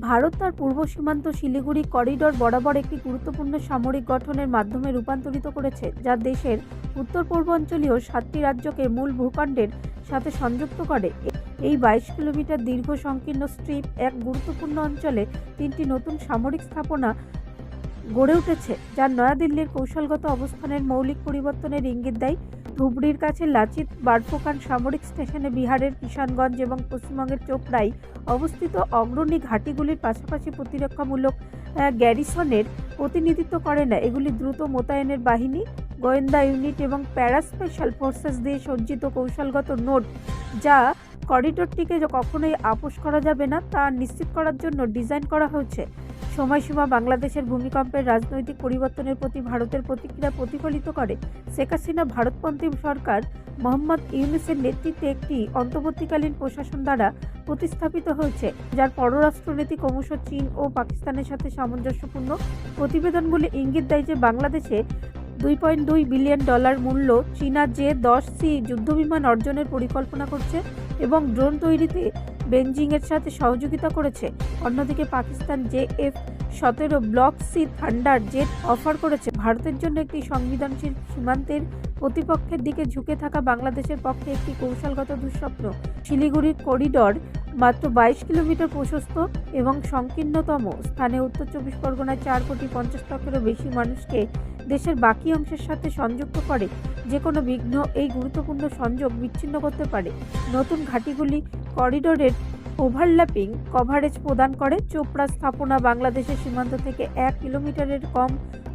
ভারত তার পূর্ব সীমান্ত শিলিগুড়ি করিডর বরাবর একটি গুরুত্বপূর্ণ সামরিক গঠনের মাধ্যমে রূপান্তরিত করেছে, যা দেশের উত্তর পূর্বাঞ্চলীয় 7টি রাজ্যকে মূল ভূখণ্ডের সাথে সংযুক্ত করে। এই 22 কিলোমিটার দীর্ঘ সংকীর্ণ স্ট্রিপ এক গুরুত্বপূর্ণ অঞ্চলে 3টি নতুন সামরিক স্থাপনা গড়ে উঠেছে, যা নয়াদিল্লির কৌশলগত অবস্থানের মৌলিক পরিবর্তনের ইঙ্গিত দেয়। ধুবড়ির কাছে লাচিত বারফুকান সামরিক স্টেশনে বিহারের কিষানগঞ্জ এবং পশ্চিমবঙ্গের চোপড়ায় অবস্থিত অগ্রণী ঘাঁটিগুলির পাশাপাশি প্রতিরক্ষামূলক গ্যারিসনের প্রতিনিধিত্ব করে না। এগুলি দ্রুত মোতায়েনের বাহিনী, গোয়েন্দা ইউনিট এবং প্যারা স্পেশাল ফোর্সেস দিয়ে সজ্জিত কৌশলগত নোড, যা করিডোরটিকে কখনোই আপোস করা যাবে না তা নিশ্চিত করার জন্য ডিজাইন করা হয়েছে। সময়সীমা বাংলাদেশের ভূমিকম্পের রাজনৈতিক পরিবর্তনের প্রতি ভারতের প্রতিক্রিয়া প্রতিফলিত করে। শেখ হাসিনা ভারতপন্থী সরকার মোহাম্মদ ইউনূসের নেতৃত্বে একটি অন্তর্বর্তীকালীন প্রশাসন দ্বারা প্রতিস্থাপিত হয়েছে, যার পররাষ্ট্রনীতি ক্রমশ চীন ও পাকিস্তানের সাথে সামঞ্জস্যপূর্ণ। প্রতিবেদনগুলি ইঙ্গিত দেয় যে বাংলাদেশে $2.2 বিলিয়ন মূল্য চীনা J-10C যুদ্ধবিমান অর্জনের পরিকল্পনা করছে এবং ড্রোন তৈরিতে বেইজিংয়ের সাথে সহযোগিতা করেছে। অন্যদিকে Pakistan JF-17 block C thunder jet offer করেছে। ভারতের জন্য একটি সংবেদনশীল সীমান্তের প্রতিপক্ষের দিকে ঝুঁকে থাকা বাংলাদেশের পক্ষে একটি কৌশলগত দুঃস্বপ্ন। শিলিগুড়ির করিডর মাত্র 22 কিলোমিটার প্রশস্ত এবং সংকীর্ণতম স্থানে উত্তর 24 পরগনায় 4,50,00,000-এরও বেশি মানুষকে দেশের বাকি অংশের সাথে সংযুক্ত করে। যে কোনো বিঘ্ন এই গুরুত্বপূর্ণ সংযোগ বিচ্ছিন্ন করতে পারে। নতুন ঘাঁটিগুলি করিডোরের ওভারল্যাপিং কভারেজ প্রদান করে। চোপড়া স্থাপনা বাংলাদেশের সীমান্ত থেকে 1 কিলোমিটারের কম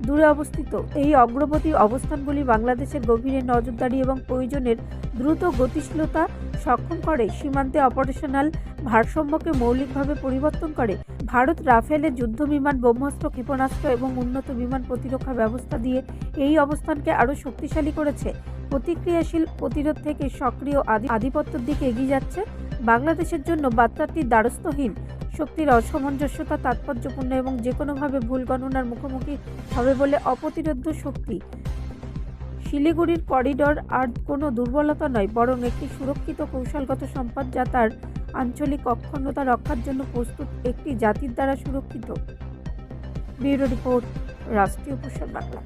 দূরে অবস্থিত। এই অগ্রবর্তী অবস্থানগুলি বাংলাদেশের গভীরে নজরদারি এবং প্রয়োজনের দ্রুত গতিশীলতা সক্ষম করে। সীমান্তে অপারেশনাল ভারসাম্যকে মৌলিকভাবে পরিবর্তন করে। ভারত রাফেলের যুদ্ধবিমান, ব্রহ্মাস্ত্র, ক্ষেপণাস্ত্র এবং উন্নত বিমান প্রতিরক্ষা ব্যবস্থা দিয়ে এই অবস্থানকে আরও শক্তিশালী করেছে। প্রতিক্রিয়াশীল প্রতিরোধ থেকে সক্রিয় আধিপত্যের দিকে এগিয়ে যাচ্ছে। বাংলাদেশের জন্য বার্তাটি দ্বারস্থহীন। শক্তির অসামঞ্জস্যতা তাৎপর্যপূর্ণ এবং যে কোনোভাবে ভুল গণনার মুখোমুখি হবে বলে অপ্রতিরোধ্য শক্তি। শিলিগুড়ির করিডর আর কোনো দুর্বলতা নয়, বরং একটি সুরক্ষিত কৌশলগত সম্পদ, যা তার আঞ্চলিক অখণ্ডতা রক্ষার জন্য প্রস্তুত একটি জাতির দ্বারা সুরক্ষিত। ব্যুরো রিপোর্ট, রাষ্ট্রীয় প্রসার বাংলা।